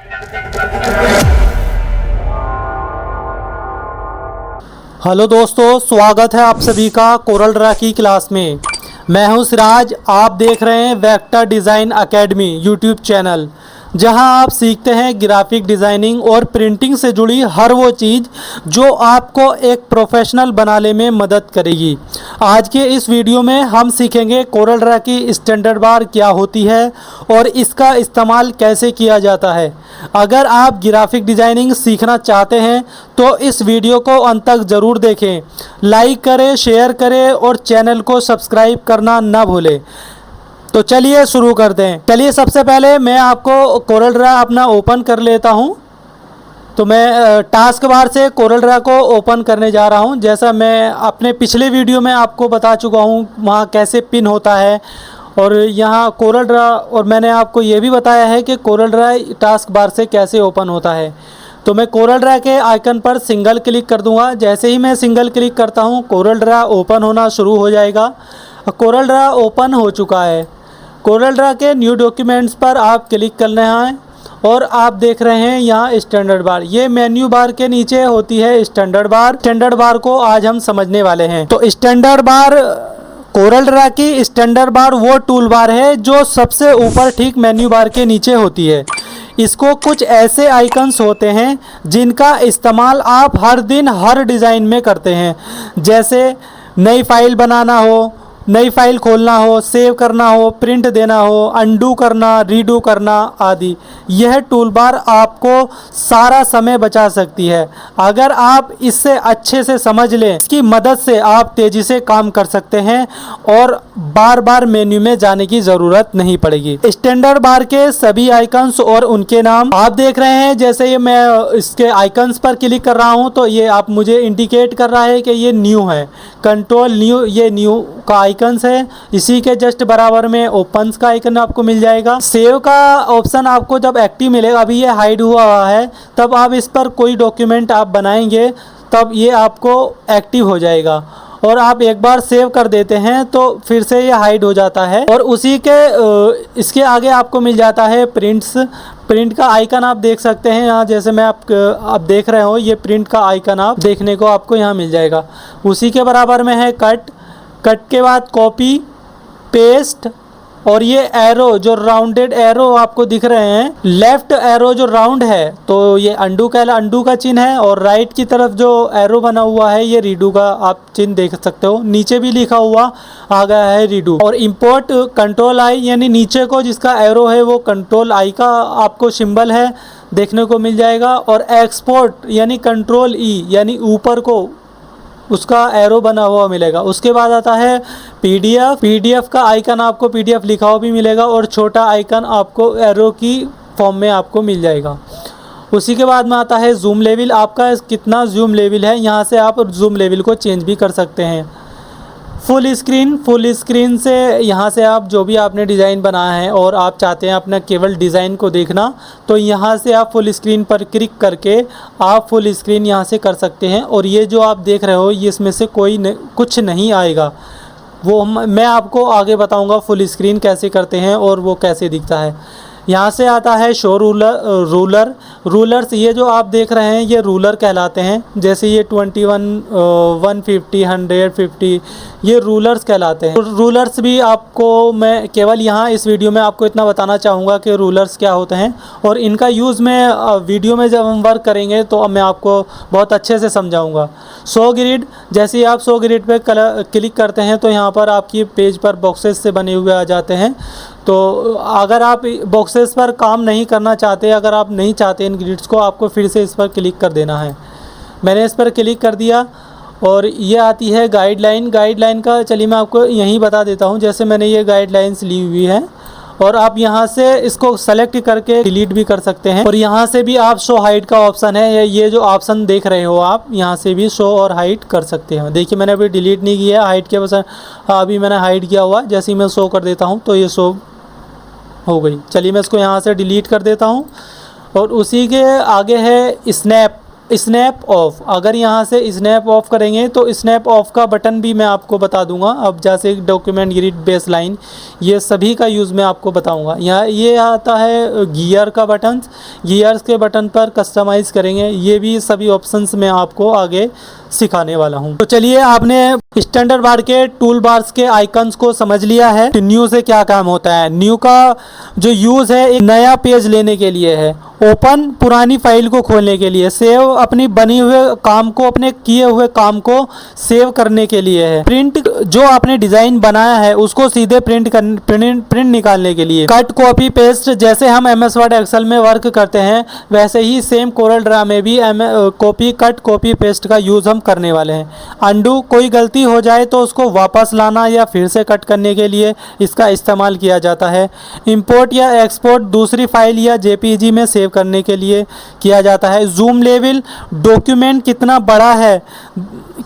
Hello दोस्तों, स्वागत है आप सभी का कोरल ड्रा की क्लास में। मैं हूं सिराज। आप देख रहे हैं vector design academy YouTube channel, जहां आप सीखते हैं ग्राफिक डिज़ाइनिंग और प्रिंटिंग से जुड़ी हर वो चीज़ जो आपको एक प्रोफेशनल बनाने में मदद करेगी। आज के इस वीडियो में हम सीखेंगे कोरल ड्रा की स्टैंडर्ड बार क्या होती है और इसका इस्तेमाल कैसे किया जाता है। अगर आप ग्राफिक डिज़ाइनिंग सीखना चाहते हैं तो इस वीडियो को अंत तक ज़रूर देखें, लाइक करें, शेयर करें और चैनल को सब्सक्राइब करना ना भूलें। तो चलिए शुरू करते हैं। चलिए सबसे पहले मैं आपको कोरल ड्रा अपना ओपन कर लेता हूं। तो मैं टास्क बार से कोरल ड्रा को ओपन करने जा रहा हूं। जैसा मैं अपने पिछले वीडियो में आपको बता चुका हूं वहां कैसे पिन होता है और यहाँ कोरल ड्रा, और मैंने आपको ये भी बताया है कि कोरल ड्रा टास्क बार से कैसे ओपन होता है। तो मैं कोरल ड्रा के आइकन पर सिंगल क्लिक कर दूंगा। जैसे ही मैं सिंगल क्लिक करता हूँ कोरल ड्रा ओपन होना शुरू हो जाएगा। कोरल ड्रा ओपन हो चुका है। कोरल ड्रा के न्यू डॉक्यूमेंट्स पर आप क्लिक करना है और आप देख रहे हैं यहाँ स्टैंडर्ड बार। ये मेन्यू बार के नीचे होती है स्टैंडर्ड बार। स्टैंडर्ड बार को आज हम समझने वाले हैं। तो स्टैंडर्ड बार, कोरल ड्रा की स्टैंडर्ड बार वो टूल बार है जो सबसे ऊपर ठीक मेन्यू बार के नीचे होती है। इसको कुछ ऐसे आइकन्स होते हैं जिनका इस्तेमाल आप हर दिन हर डिज़ाइन में करते हैं। जैसे नई फाइल बनाना हो, नई फाइल खोलना हो, सेव करना हो, प्रिंट देना हो, अंडू करना, रीडू करना आदि। यह टूल बार आपको सारा समय बचा सकती है। अगर आप इससे अच्छे से समझ लें, इसकी मदद से आप तेज़ी से काम कर सकते हैं और बार बार मेन्यू में जाने की ज़रूरत नहीं पड़ेगी। स्टैंडर्ड बार के सभी आइकन्स और उनके नाम आप देख रहे हैं। जैसे ये मैं इसके आइकन्स पर क्लिक कर रहा हूँ तो ये आप मुझे इंडिकेट कर रहा है कि ये न्यू है। कंट्रोल न्यू, ये न्यू का आइकन्स है। इसी के जस्ट बराबर में ओपन्स का आइकन आपको मिल जाएगा। सेव का ऑप्शन आपको जब एक्टिव मिलेगा, अभी ये हाइड हुआ है, तब आप इस पर कोई डॉक्यूमेंट आप बनाएंगे तब ये आपको एक्टिव हो जाएगा। और आप एक बार सेव कर देते हैं तो फिर से ये हाइड हो जाता है। और उसी के इसके आगे आपको मिल जाता है प्रिंट्स। प्रिंट का आइकन आप देख सकते हैं यहाँ। जैसे मैं आप देख रहे हो, ये प्रिंट का आइकन आप देखने को आपको यहाँ मिल जाएगा। उसी के बराबर में है कट। कट के बाद कॉपी, पेस्ट, और ये एरो जो राउंडेड एरो आपको दिख रहे हैं, लेफ्ट एरो जो राउंड है तो ये अंडू का चिन्ह है, और राइट की तरफ जो एरो बना हुआ है ये रीडू का आप चिन्ह देख सकते हो। नीचे भी लिखा हुआ आ गया है रीडू। और इंपोर्ट कंट्रोल आई, यानी नीचे को जिसका एरो है वो कंट्रोल आई का आपको सिंबल है देखने को मिल जाएगा। और एक्सपोर्ट यानी कंट्रोल ई, यानी ऊपर को उसका एरो बना हुआ मिलेगा। उसके बाद आता है पीडीएफ। पीडीएफ का आइकन आपको पीडीएफ लिखा हुआ भी मिलेगा और छोटा आइकन आपको एरो की फॉर्म में आपको मिल जाएगा। उसी के बाद में आता है जूम लेवल। आपका कितना जूम लेवल है, यहाँ से आप जूम लेवल को चेंज भी कर सकते हैं। फुल स्क्रीन से यहाँ से आप जो भी आपने डिज़ाइन बनाया है और आप चाहते हैं अपना केवल डिज़ाइन को देखना, तो यहाँ से आप फुल स्क्रीन पर क्लिक करके आप फुल स्क्रीन यहाँ से कर सकते हैं। और ये जो आप देख रहे हो ये इसमें से कुछ नहीं आएगा, वो मैं आपको आगे बताऊँगा फुल स्क्रीन कैसे करते हैं और वो कैसे दिखता है। यहाँ से आता है शो रूलर्स। ये जो आप देख रहे हैं ये रूलर कहलाते हैं। जैसे ये 21, 150, 150 ये रूलर्स कहलाते हैं। रूलर्स भी आपको मैं केवल यहाँ इस वीडियो में आपको इतना बताना चाहूँगा कि रूलर्स क्या होते हैं, और इनका यूज़ मैं वीडियो में जब हम वर्क करेंगे तो मैं आपको बहुत अच्छे से समझाऊँगा। शो ग्रिड, जैसे ही आप शो ग्रिड पे क्लिक करते हैं तो यहाँ पर आपकी पेज पर बॉक्सेस से बने हुए आ जाते हैं। तो अगर आप बॉक्सेस पर काम नहीं करना चाहते, अगर आप नहीं चाहते इन ग्रिड्स को, आपको फिर से इस पर क्लिक कर देना है। मैंने इस पर क्लिक कर दिया और ये आती है गाइडलाइन का चलिए मैं आपको यहीं बता देता हूँ। जैसे मैंने ये गाइडलाइंस ली हुई है और आप यहाँ से इसको सेलेक्ट करके डिलीट भी कर सकते हैं। और यहाँ से भी आप शो हाइड का ऑप्शन है, ये जो ऑप्शन देख रहे हो आप यहाँ से भी शो और हाइड कर सकते हैं। देखिए मैंने अभी डिलीट नहीं किया, हाइड के बस अभी मैंने हाइड किया हुआ। जैसे ही मैं शो कर देता हूँ तो ये शो हो गई। चलिए मैं इसको यहाँ से डिलीट कर देता हूँ। और उसी के आगे है स्नैप। स्नैप ऑफ, अगर यहाँ से स्नैप ऑफ करेंगे तो स्नैप ऑफ का बटन भी मैं आपको बता दूंगा। अब जैसे डॉक्यूमेंट ग्रिड बेसलाइन, ये सभी का यूज़ मैं आपको बताऊंगा। यहाँ ये आता है गियर का बटन, गियर्स के बटन पर कस्टमाइज़ करेंगे, ये भी सभी ऑप्शंस मैं आपको आगे सिखाने वाला हूँ। तो चलिए, आपने स्टैंडर्ड बार के टूल बार्स के आइकन्स को समझ लिया है। न्यू से क्या काम होता है। न्यू का जो यूज़ है एक नया पेज लेने के लिए है, ओपन पुरानी फाइल को खोलने के लिए, सेव अपनी बनी हुए काम को, अपने किए हुए काम को सेव करने के लिए है, प्रिंट जो आपने डिज़ाइन बनाया है उसको सीधे प्रिंट निकालने के लिए, कट कॉपी पेस्ट, जैसे हम MS वर्ड एक्सेल में वर्क करते हैं वैसे ही सेम कोरल ड्रा में भी कट कॉपी पेस्ट का यूज़ हम करने वाले हैं। अंडू, कोई गलती हो जाए तो उसको वापस लाना या फिर से कट करने के लिए इसका इस्तेमाल किया जाता है। इंपोर्ट या एक्सपोर्ट, दूसरी फाइल या JPG में सेव करने के लिए किया जाता है। जूम लेवल, डॉक्यूमेंट कितना बड़ा है,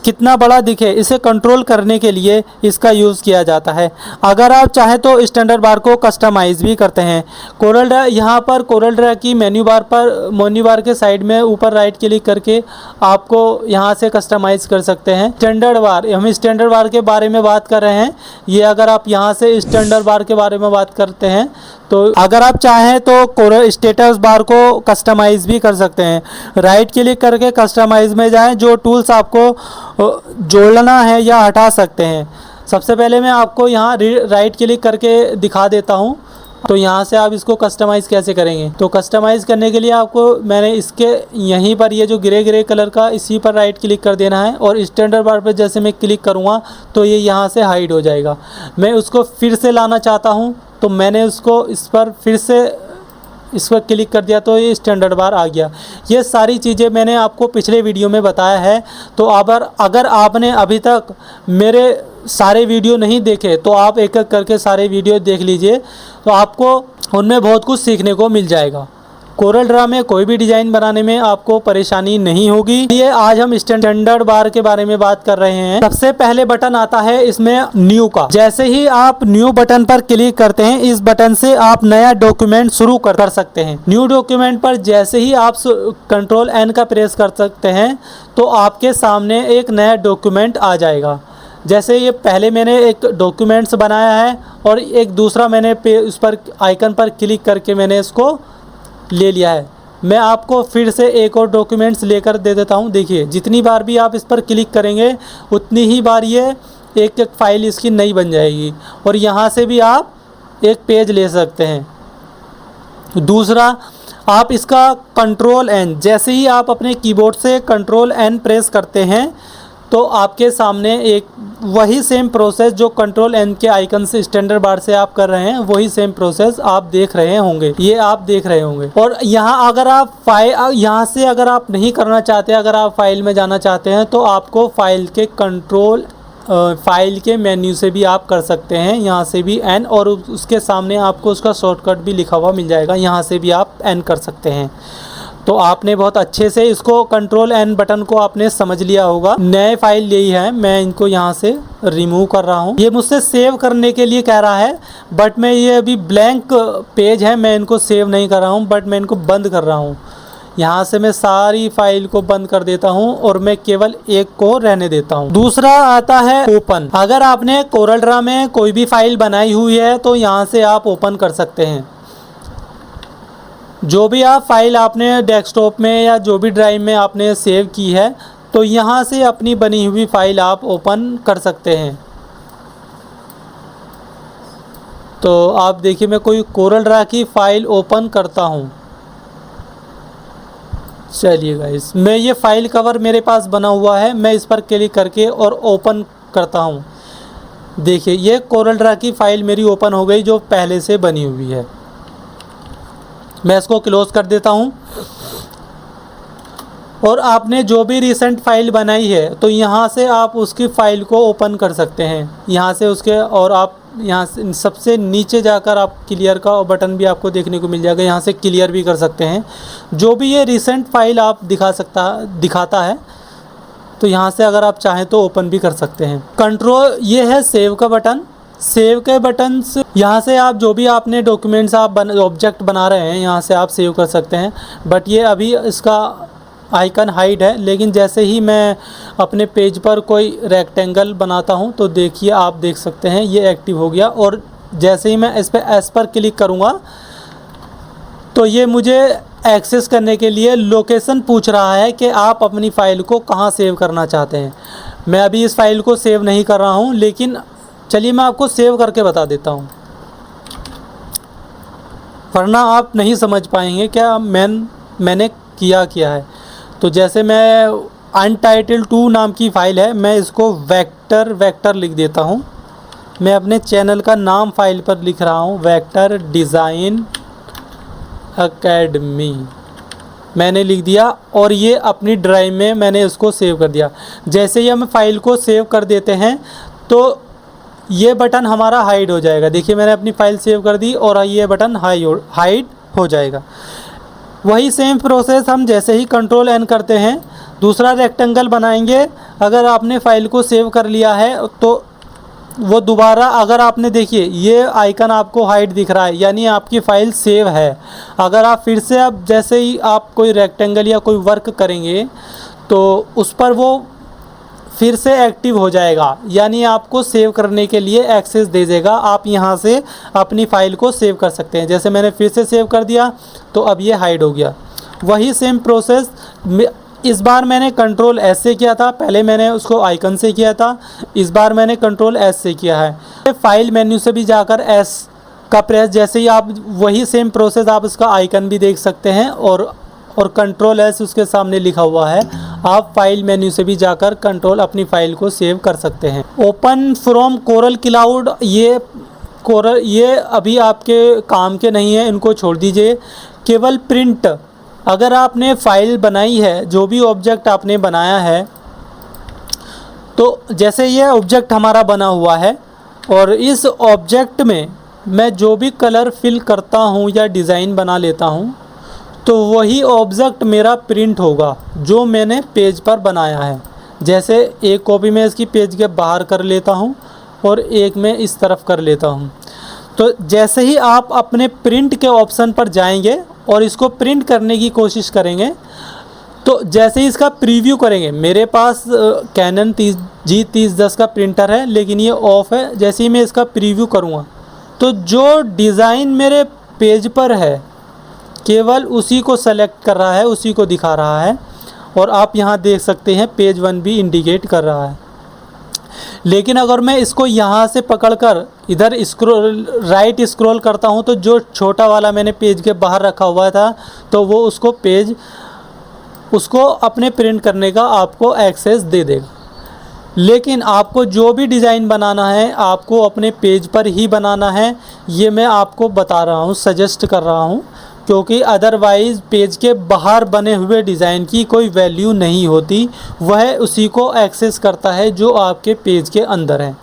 कितना बड़ा दिखे इसे कंट्रोल करने के लिए इसका यूज़ किया जाता है। अगर आप चाहें तो स्टैंडर्ड बार को कस्टमाइज़ भी करते हैं। कोरल ड्रा, यहाँ पर कोरल ड्रा की मेन्यू बार के साइड में ऊपर राइट क्लिक करके आपको यहाँ से कस्टमाइज़ कर सकते हैं। स्टैंडर्ड बार, हम स्टैंडर्ड बार के बारे में बात कर रहे हैं। ये अगर आप यहाँ से स्टैंडर्ड बार के बारे में बात करते हैं तो अगर आप चाहें तो कोरल स्टेटस बार को कस्टमाइज़ भी कर सकते हैं। राइट क्लिक करके कस्टमाइज़ में जाएं, जो टूल्स आपको जोड़ना है या हटा सकते हैं। सबसे पहले मैं आपको यहाँ राइट क्लिक करके दिखा देता हूँ। तो यहाँ से आप इसको कस्टमाइज़ कैसे करेंगे, तो कस्टमाइज़ करने के लिए आपको मैंने इसके यहीं पर ये जो ग्रे कलर का, इसी पर राइट क्लिक कर देना है और स्टैंडर्ड बार पर जैसे मैं क्लिक करूँगा तो ये यहाँ से हाइड हो जाएगा। मैं उसको फिर से लाना चाहता हूँ तो मैंने उसको इस पर फिर से इस पर क्लिक कर दिया तो ये स्टैंडर्ड बार आ गया। ये सारी चीज़ें मैंने आपको पिछले वीडियो में बताया है। तो अगर आपने अभी तक मेरे सारे वीडियो नहीं देखे तो आप एक एक करके सारे वीडियो देख लीजिए, तो आपको उनमें बहुत कुछ सीखने को मिल जाएगा। कोरल ड्रा में कोई भी डिज़ाइन बनाने में आपको परेशानी नहीं होगी। ये आज हम स्टैंडर्ड बार के बारे में बात कर रहे हैं। सबसे पहले बटन आता है इसमें न्यू का। जैसे ही आप न्यू बटन पर क्लिक करते हैं, इस बटन से आप नया डॉक्यूमेंट शुरू कर सकते हैं। न्यू डॉक्यूमेंट पर जैसे ही आप कंट्रोल N का प्रेस कर सकते हैं तो आपके सामने एक नया डॉक्यूमेंट आ जाएगा। जैसे ये पहले मैंने एक डॉक्यूमेंट्स बनाया है और एक दूसरा मैंने उस पर आइकन पर क्लिक करके मैंने इसको ले लिया है। मैं आपको फिर से एक और डॉक्यूमेंट्स लेकर दे देता हूँ। देखिए, जितनी बार भी आप इस पर क्लिक करेंगे उतनी ही बार ये एक एक फाइल इसकी नई बन जाएगी और यहाँ से भी आप एक पेज ले सकते हैं। दूसरा, आप इसका कंट्रोल N, जैसे ही आप अपने कीबोर्ड से कंट्रोल N प्रेस करते हैं तो आपके सामने एक वही सेम प्रोसेस जो कंट्रोल N के आइकन से स्टैंडर्ड बार से आप कर रहे हैं, वही सेम प्रोसेस आप देख रहे होंगे, ये आप देख रहे होंगे। और यहाँ अगर आप यहाँ से अगर आप नहीं करना चाहते, अगर आप फाइल में जाना चाहते हैं तो आपको फाइल के मेन्यू से भी आप कर सकते हैं। यहाँ से भी N, और उसके सामने आपको उसका शॉर्टकट भी लिखा हुआ मिल जाएगा, यहाँ से भी आप N कर सकते हैं। तो आपने बहुत अच्छे से इसको कंट्रोल N बटन को आपने समझ लिया होगा। नए फाइल ली है, मैं इनको यहाँ से रिमूव कर रहा हूँ। ये मुझसे सेव करने के लिए कह रहा है, बट मैं ये अभी ब्लैंक पेज है, मैं इनको सेव नहीं कर रहा हूँ, बट मैं इनको बंद कर रहा हूँ। यहाँ से मैं सारी फाइल को बंद कर देता हूँ और मैं केवल एक को रहने देता हूँ। दूसरा आता है ओपन। अगर आपने कोरल ड्रा में कोई भी फाइल बनाई हुई है तो यहाँ से आप ओपन कर सकते हैं। जो भी आप फाइल आपने डेस्कटॉप में या जो भी ड्राइव में आपने सेव की है तो यहाँ से अपनी बनी हुई फाइल आप ओपन कर सकते हैं। तो आप देखिए, मैं कोई कोरल ड्रा की फाइल ओपन करता हूँ। चलिए गाइस, मैं ये फाइल कवर मेरे पास बना हुआ है, मैं इस पर क्लिक करके और ओपन करता हूँ। देखिए, ये कोरल ड्रा की फाइल मेरी ओपन हो गई जो पहले से बनी हुई है। मैं इसको क्लोज कर देता हूँ। और आपने जो भी रिसेंट फाइल बनाई है तो यहाँ से आप उसकी फ़ाइल को ओपन कर सकते हैं यहाँ से उसके, और आप यहाँ से सबसे नीचे जाकर आप क्लियर का बटन भी आपको देखने को मिल जाएगा, यहाँ से क्लियर भी कर सकते हैं। जो भी ये रिसेंट फाइल आप दिखाता है तो यहाँ से अगर आप चाहें तो ओपन भी कर सकते हैं। कंट्रोल ये है सेव का बटन। सेव के बटन से यहाँ से आप जो भी आपने डॉक्यूमेंट्स आप ऑब्जेक्ट बना रहे हैं यहाँ से आप सेव कर सकते हैं। बट ये अभी इसका आइकन हाइड है, लेकिन जैसे ही मैं अपने पेज पर कोई रेक्टेंगल बनाता हूं तो देखिए आप देख सकते हैं ये एक्टिव हो गया। और जैसे ही मैं इस पर एस पर क्लिक करूंगा तो ये मुझे एक्सेस करने के लिए लोकेशन पूछ रहा है कि आप अपनी फ़ाइल को कहाँ सेव करना चाहते हैं। मैं अभी इस फाइल को सेव नहीं कर रहा हूँ, लेकिन चलिए मैं आपको सेव करके बता देता हूँ, वरना आप नहीं समझ पाएंगे क्या मैंने किया है। तो जैसे मैं अनटाइटल 2 नाम की फ़ाइल है, मैं इसको वेक्टर लिख देता हूँ। मैं अपने चैनल का नाम फाइल पर लिख रहा हूँ, वेक्टर डिज़ाइन अकेडमी मैंने लिख दिया और ये अपनी ड्राइव में मैंने इसको सेव कर दिया। जैसे ही हम फाइल को सेव कर देते हैं तो ये बटन हमारा हाइड हो जाएगा। देखिए मैंने अपनी फ़ाइल सेव कर दी और ये बटन हाइड हो जाएगा। वही सेम प्रोसेस हम जैसे ही कंट्रोल एन करते हैं दूसरा रेक्टेंगल बनाएंगे। अगर आपने फ़ाइल को सेव कर लिया है तो वो दोबारा, अगर आपने देखिए ये आइकन आपको हाइड दिख रहा है, यानी आपकी फ़ाइल सेव है। अगर आप फिर से अब जैसे ही आप कोई रेक्टेंगल या कोई वर्क करेंगे तो उस पर वो फिर से एक्टिव हो जाएगा, यानी आपको सेव करने के लिए एक्सेस दे देगा। आप यहाँ से अपनी फ़ाइल को सेव कर सकते हैं। जैसे मैंने फिर से सेव कर दिया तो अब ये हाइड हो गया। वही सेम प्रोसेस इस बार मैंने कंट्रोल एस से किया था, पहले मैंने उसको आइकन से किया था, इस बार मैंने कंट्रोल एस से किया है। फाइल मेन्यू से भी जाकर एस का प्रेस, जैसे ही आप वही सेम प्रोसेस आप इसका आइकन भी देख सकते हैं और कंट्रोल एस उसके सामने लिखा हुआ है। आप फाइल मेन्यू से भी जाकर कंट्रोल अपनी फ़ाइल को सेव कर सकते हैं। ओपन फ्रॉम कोरल क्लाउड, ये अभी आपके काम के नहीं है, इनको छोड़ दीजिए। केवल प्रिंट, अगर आपने फ़ाइल बनाई है, जो भी ऑब्जेक्ट आपने बनाया है, तो जैसे ये ऑब्जेक्ट हमारा बना हुआ है और इस ऑब्जेक्ट में मैं जो भी कलर फिल करता हूँ या डिज़ाइन बना लेता हूँ तो वही ऑब्जेक्ट मेरा प्रिंट होगा जो मैंने पेज पर बनाया है। जैसे एक कॉपी में इसकी पेज के बाहर कर लेता हूँ और एक में इस तरफ कर लेता हूँ। तो जैसे ही आप अपने प्रिंट के ऑप्शन पर जाएंगे और इसको प्रिंट करने की कोशिश करेंगे तो जैसे ही इसका प्रीव्यू करेंगे, मेरे पास कैनन G3010 का प्रिंटर है लेकिन ये ऑफ़ है। जैसे ही मैं इसका प्रीव्यू करूँगा तो जो डिज़ाइन मेरे पेज पर है केवल उसी को सेलेक्ट कर रहा है, उसी को दिखा रहा है। और आप यहाँ देख सकते हैं पेज 1 भी इंडिकेट कर रहा है। लेकिन अगर मैं इसको यहाँ से पकड़कर इधर राइट स्क्रॉल करता हूँ तो जो छोटा वाला मैंने पेज के बाहर रखा हुआ था तो वो उसको अपने प्रिंट करने का आपको एक्सेस दे देगा। लेकिन आपको जो भी डिज़ाइन बनाना है आपको अपने पेज पर ही बनाना है, ये मैं आपको बता रहा हूँ, सजेस्ट कर रहा हूँ, क्योंकि अदरवाइज़ पेज के बाहर बने हुए डिज़ाइन की कोई वैल्यू नहीं होती। वह उसी को एक्सेस करता है जो आपके पेज के अंदर है।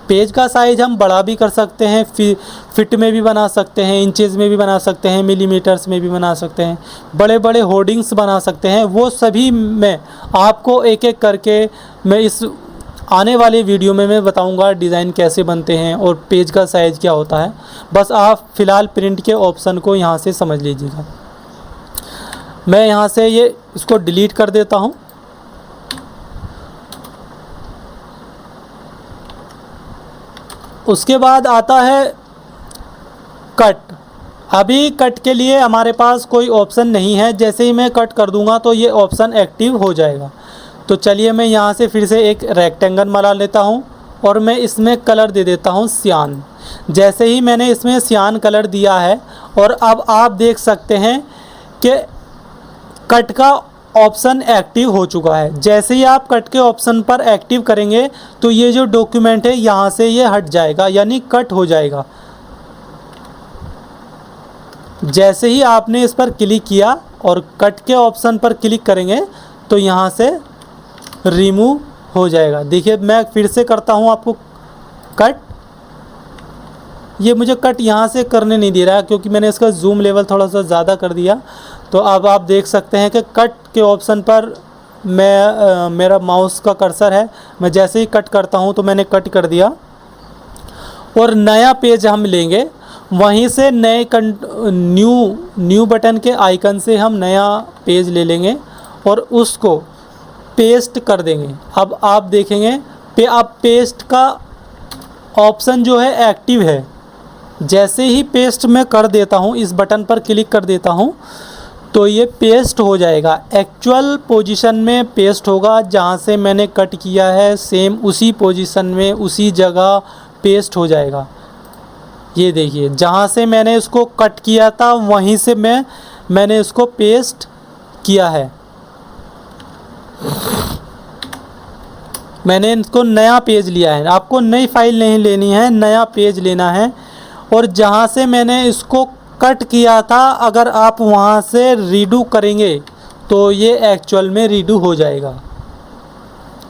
पेज का साइज़ हम बड़ा भी कर सकते हैं, फिट में भी बना सकते हैं, इंचेस में भी बना सकते हैं, मिलीमीटर्स में भी बना सकते हैं, बड़े बड़े होर्डिंग्स बना सकते हैं। वो सभी मैं आपको एक एक करके मैं इस आने वाले वीडियो में मैं बताऊंगा डिज़ाइन कैसे बनते हैं और पेज का साइज़ क्या होता है। बस आप फ़िलहाल प्रिंट के ऑप्शन को यहाँ से समझ लीजिएगा। मैं यहाँ से इसको डिलीट कर देता हूँ। उसके बाद आता है कट। अभी कट के लिए हमारे पास कोई ऑप्शन नहीं है। जैसे ही मैं कट कर दूंगा तो ये ऑप्शन एक्टिव हो जाएगा। तो चलिए मैं यहाँ से फिर से एक रेक्टेंगल बना लेता हूँ और मैं इसमें कलर दे देता हूँ सियान। जैसे ही मैंने इसमें सियान कलर दिया है और अब आप देख सकते हैं कि कट का ऑप्शन एक्टिव हो चुका है। जैसे ही आप कट के ऑप्शन पर एक्टिव करेंगे तो ये जो डॉक्यूमेंट है यहाँ से ये हट जाएगा, यानी कट हो जाएगा। जैसे ही आपने इस पर क्लिक किया और कट के ऑप्शन पर क्लिक करेंगे तो यहाँ से रिमूव हो जाएगा। देखिए मैं फिर से करता हूँ आपको कट। ये मुझे कट यहाँ से करने नहीं दे रहा क्योंकि मैंने इसका जूम लेवल थोड़ा सा ज़्यादा कर दिया। तो अब आप देख सकते हैं कि कट के ऑप्शन पर मेरा माउस का कर्सर है। मैं जैसे ही कट करता हूँ तो मैंने कट कर दिया और नया पेज हम लेंगे। वहीं से नए न्यू बटन के आइकन से हम नया पेज ले लेंगे और उसको पेस्ट कर देंगे। अब आप देखेंगे अब पेस्ट का ऑप्शन जो है एक्टिव है। जैसे ही पेस्ट मैं कर देता हूँ, इस बटन पर क्लिक कर देता हूँ, तो ये पेस्ट हो जाएगा। एक्चुअल पोजीशन में पेस्ट होगा, जहाँ से मैंने कट किया है सेम उसी पोजीशन में उसी जगह पेस्ट हो जाएगा। ये देखिए, जहाँ से मैंने इसको कट किया था वहीं से मैंने इसको पेस्ट किया है। मैंने इसको नया पेज लिया है। आपको नई फाइल नहीं लेनी है, नया पेज लेना है। और जहाँ से मैंने इसको कट किया था, अगर आप वहाँ से रीडू करेंगे तो ये एक्चुअल में रीडू हो जाएगा,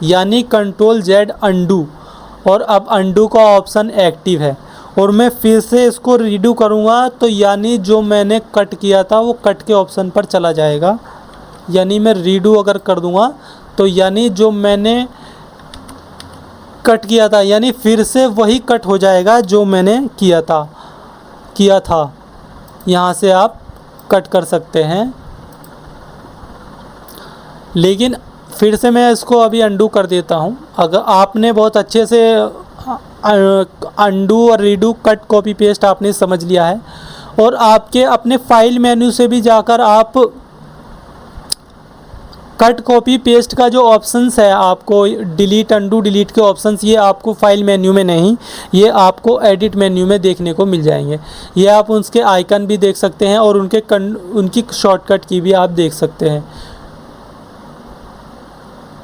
यानी कंट्रोल जेड अंडू। और अब अंडू का ऑप्शन एक्टिव है। और मैं फिर से इसको रीडू करूँगा तो यानी जो मैंने कट किया था वो कट के ऑप्शन पर चला जाएगा। यानी मैं रीडू अगर कर दूँगा तो यानी जो मैंने कट किया था, यानी फिर से वही कट हो जाएगा जो मैंने किया था। यहाँ से आप कट कर सकते हैं। लेकिन फिर से मैं इसको अभी अंडू कर देता हूँ। अगर आपने बहुत अच्छे से अंडू और रीडू, कट, कॉपी, पेस्ट आपने समझ लिया है, और आपके अपने फाइल मेन्यू से भी जाकर आप कट, कॉपी, पेस्ट का जो ऑप्शंस है, आपको डिलीट, अंडू, डिलीट के ऑप्शंस, ये आपको फाइल मेन्यू में नहीं, ये आपको एडिट मेन्यू में देखने को मिल जाएंगे। ये आप उसके आइकन भी देख सकते हैं और उनकी शॉर्टकट की भी आप देख सकते हैं।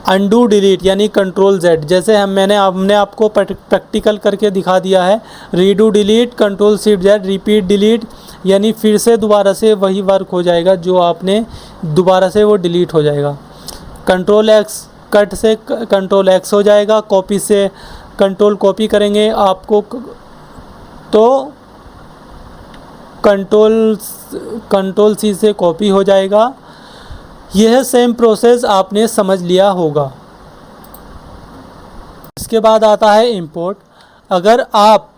अंडू, डिलीट यानी कंट्रोल जेड, जैसे हमने आपको प्रैक्टिकल करके दिखा दिया है। Redo, delete, control shift Z, repeat, delete, यानी फिर से दोबारा से वही वर्क हो जाएगा जो आपने दोबारा से वो डिलीट हो जाएगा। कंट्रोल एक्स, कट से कंट्रोल एक्स हो जाएगा। कॉपी से कंट्रोल कॉपी करेंगे आपको तो कंट्रोल सी से कॉपी हो जाएगा। यह सेम प्रोसेस आपने समझ लिया होगा। इसके बाद आता है इंपोर्ट। अगर आप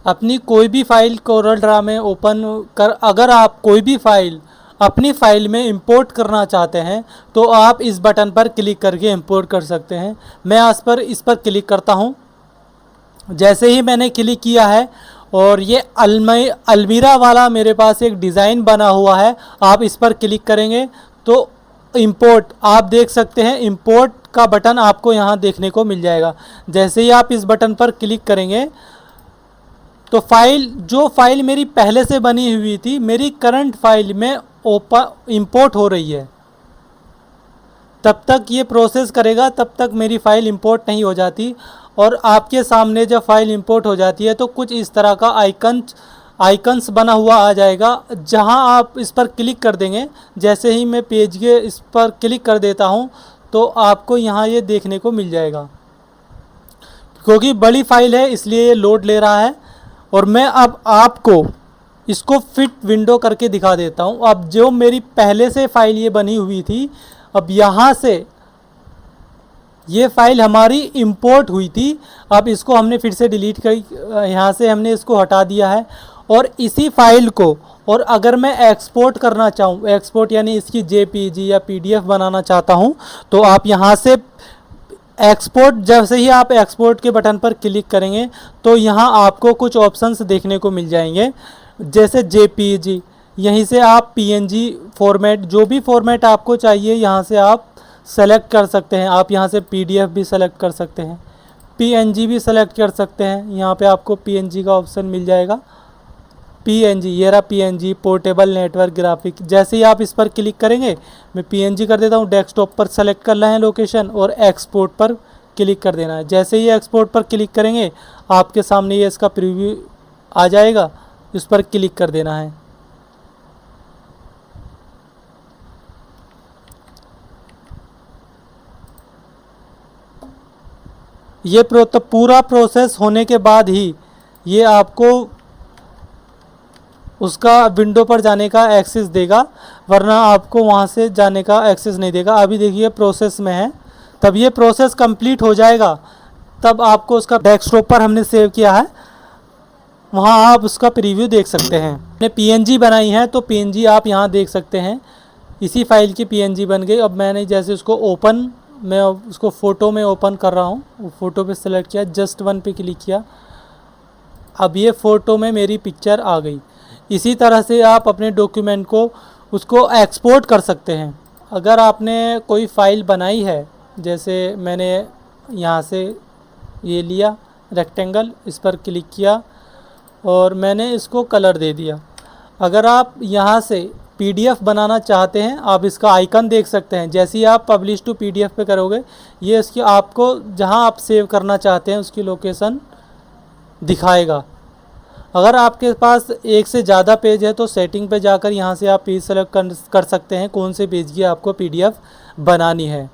अपनी कोई भी फाइल कोरल ड्रा में अगर आप कोई भी फाइल अपनी फाइल में इंपोर्ट करना चाहते हैं तो आप इस बटन पर क्लिक करके इंपोर्ट कर सकते हैं। मैं इस पर क्लिक करता हूं। जैसे ही मैंने क्लिक किया है और ये अलमीरा वाला मेरे पास एक डिज़ाइन बना हुआ है, आप इस पर क्लिक करेंगे तो इंपोर्ट आप देख सकते हैं। इंपोर्ट का बटन आपको यहाँ देखने को मिल जाएगा। जैसे ही आप इस बटन पर क्लिक करेंगे तो जो फाइल मेरी पहले से बनी हुई थी, मेरी करंट फाइल में इंपोर्ट हो रही है। तब तक ये प्रोसेस करेगा, तब तक मेरी फ़ाइल इंपोर्ट नहीं हो जाती। और आपके सामने जब फाइल इंपोर्ट हो जाती है तो कुछ इस तरह का आइकन्स बना हुआ आ जाएगा, जहां आप इस पर क्लिक कर देंगे। जैसे ही मैं पेज के इस पर क्लिक कर देता हूं तो आपको यहां ये देखने को मिल जाएगा। क्योंकि बड़ी फाइल है इसलिए ये लोड ले रहा है। और मैं अब आपको इसको फिट विंडो करके दिखा देता हूं। अब जो मेरी पहले से फाइल ये बनी हुई थी, अब यहाँ से ये फाइल हमारी इंपोर्ट हुई थी, अब इसको हमने फिर से डिलीट कर यहाँ से हमने इसको हटा दिया है। और इसी फाइल को, और अगर मैं एक्सपोर्ट करना चाहूँ, एक्सपोर्ट यानी इसकी जेपीजी या पीडीएफ बनाना चाहता हूँ, तो आप यहाँ से एक्सपोर्ट, जैसे ही आप एक्सपोर्ट के बटन पर क्लिक करेंगे तो यहाँ आपको कुछ ऑप्शंस देखने को मिल जाएंगे। जैसे जेपीजी, यहीं से आप पीएनजी फॉर्मेट, जो भी फॉर्मेट आपको चाहिए यहाँ से आप सेलेक्ट कर सकते हैं। आप यहाँ से पीडीएफ भी सेलेक्ट कर सकते हैं, पीएनजी भी सेलेक्ट कर सकते हैं। यहाँ पे आपको पीएनजी का ऑप्शन मिल जाएगा। पीएनजी, ये रहा पीएनजी, पोर्टेबल नेटवर्क ग्राफिक। जैसे ही आप इस पर क्लिक करेंगे, मैं पीएनजी कर देता हूँ, डेस्कटॉप पर सेलेक्ट करना है लोकेशन और एक्सपोर्ट पर क्लिक कर देना है। जैसे ही एक्सपोर्ट पर क्लिक करेंगे आपके सामने ये इसका प्रीव्यू आ जाएगा, इस पर क्लिक कर देना है। ये पूरा प्रोसेस होने के बाद ही ये आपको उसका विंडो पर जाने का एक्सेस देगा, वरना आपको वहाँ से जाने का एक्सेस नहीं देगा। अभी देखिए प्रोसेस में है, तब ये प्रोसेस कंप्लीट हो जाएगा तब आपको उसका डेस्कटॉप पर हमने सेव किया है, वहाँ आप उसका प्रीव्यू देख सकते हैं। मैंने पीएनजी बनाई है तो पीएनजी आप यहाँ देख सकते हैं। इसी फाइल की PNG बन गई। अब मैंने जैसे उसको ओपन, मैं उसको फ़ोटो में ओपन कर रहा हूँ, फ़ोटो पे सेलेक्ट किया, जस्ट वन पे क्लिक किया, अब ये फ़ोटो में मेरी पिक्चर आ गई। इसी तरह से आप अपने डॉक्यूमेंट को उसको एक्सपोर्ट कर सकते हैं। अगर आपने कोई फ़ाइल बनाई है, जैसे मैंने यहाँ से ये लिया रेक्टेंगल, इस पर क्लिक किया और मैंने इसको कलर दे दिया। अगर आप यहाँ से PDF बनाना चाहते हैं, आप इसका आइकन देख सकते हैं। जैसे ही आप पब्लिश टू PDF पे करोगे, ये इसकी आपको जहाँ आप सेव करना चाहते हैं उसकी लोकेशन दिखाएगा। अगर आपके पास एक से ज़्यादा पेज है तो सेटिंग पे जाकर यहाँ से आप पेज सेलेक्ट कर सकते हैं कौन से पेज की आपको PDF बनानी है।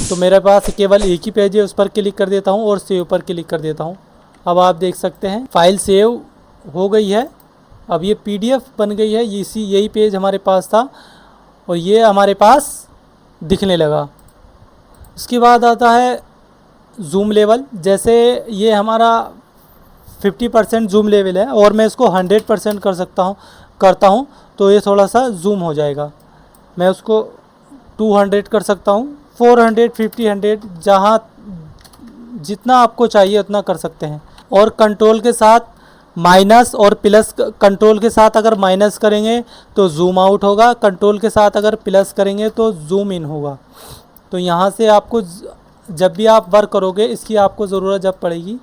तो मेरे पास केवल एक ही पेज है, उस पर क्लिक कर देता हूँ और सेव पर क्लिक कर देता हूँ। अब आप देख सकते हैं फाइल सेव हो गई है। अब ये PDF बन गई है। यही पेज हमारे पास था और ये हमारे पास दिखने लगा। इसके बाद आता है जूम लेवल। जैसे ये हमारा 50% जूम लेवल है और मैं इसको 100% करता हूँ तो ये थोड़ा सा जूम हो जाएगा। मैं उसको 200 कर सकता हूँ, 400, 50, 100, जहाँ जितना आपको चाहिए उतना कर सकते हैं। और कंट्रोल के साथ माइनस और प्लस, कंट्रोल के साथ अगर माइनस करेंगे तो जूम आउट होगा, कंट्रोल के साथ अगर प्लस करेंगे तो जूम इन होगा। तो यहाँ से आपको जब भी आप वर्क करोगे इसकी आपको ज़रूरत जब पड़ेगी,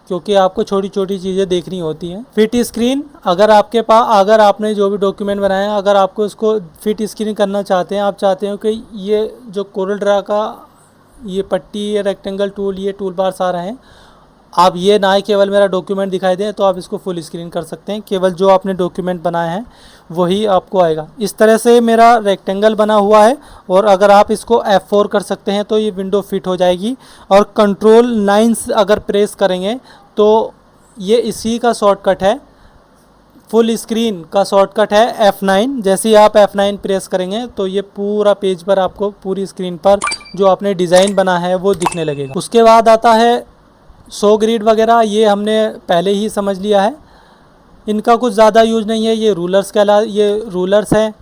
क्योंकि आपको छोटी छोटी चीज़ें देखनी होती हैं। फिट स्क्रीन, अगर आपके पास, अगर आपने जो भी डॉक्यूमेंट बनाया है, अगर आपको इसको फिट स्क्रीन करना चाहते हैं, आप चाहते हो कि ये जो कोरल ड्रा का ये पट्टी, ये रेक्टेंगल टूल, ये टूल बार्स आ रहे हैं, आप ये ना केवल मेरा डॉक्यूमेंट दिखाई दें, तो आप इसको फुल स्क्रीन कर सकते हैं। केवल जो आपने डॉक्यूमेंट बनाए हैं वही आपको आएगा। इस तरह से मेरा रेक्टेंगल बना हुआ है और अगर आप इसको F4 कर सकते हैं तो ये विंडो फिट हो जाएगी। और कंट्रोल 9 अगर प्रेस करेंगे तो ये इसी का शॉर्टकट है, फुल स्क्रीन का शॉर्टकट है F9। जैसे ही आप F9 प्रेस करेंगे तो ये पूरा पेज पर आपको पूरी स्क्रीन पर जो आपने डिज़ाइन बना है वो दिखने लगेगा। उसके बाद आता है शो ग्रिड वगैरह, ये हमने पहले ही समझ लिया है, इनका कुछ ज़्यादा यूज नहीं है। ये रूलर्स हैं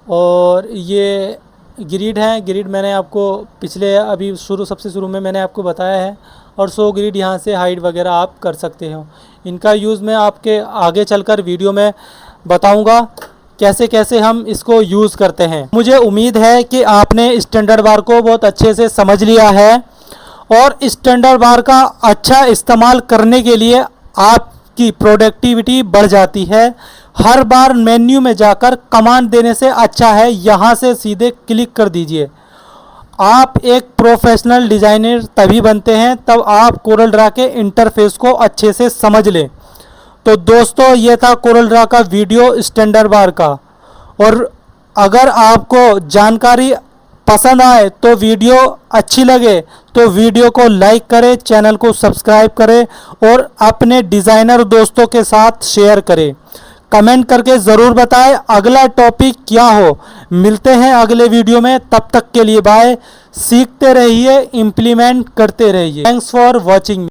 और ये ग्रिड हैं। ग्रिड मैंने आपको अभी सबसे शुरू में मैंने आपको बताया है। और शो ग्रिड यहाँ से हाइड वगैरह आप कर सकते हो। इनका यूज़ मैं आपके आगे चलकर वीडियो में बताऊँगा कैसे कैसे हम इसको यूज़ करते हैं। मुझे उम्मीद है कि आपने स्टैंडर्ड बार को बहुत अच्छे से समझ लिया है और स्टैंडर्ड बार का अच्छा इस्तेमाल करने के लिए आपकी प्रोडक्टिविटी बढ़ जाती है। हर बार मेन्यू में जाकर कमांड देने से अच्छा है यहाँ से सीधे क्लिक कर दीजिए। आप एक प्रोफेशनल डिज़ाइनर तभी बनते हैं तब आप कोरल ड्रा के इंटरफेस को अच्छे से समझ लें। तो दोस्तों, ये था कोरल ड्रा का वीडियो स्टैंडर्ड बार का। और अगर आपको जानकारी पसंद आए तो वीडियो अच्छी लगे तो वीडियो को लाइक करें, चैनल को सब्सक्राइब करें और अपने डिज़ाइनर दोस्तों के साथ शेयर करें। कमेंट करके ज़रूर बताएं अगला टॉपिक क्या हो। मिलते हैं अगले वीडियो में, तब तक के लिए बाय। सीखते रहिए, इम्प्लीमेंट करते रहिए। Thanks for watching.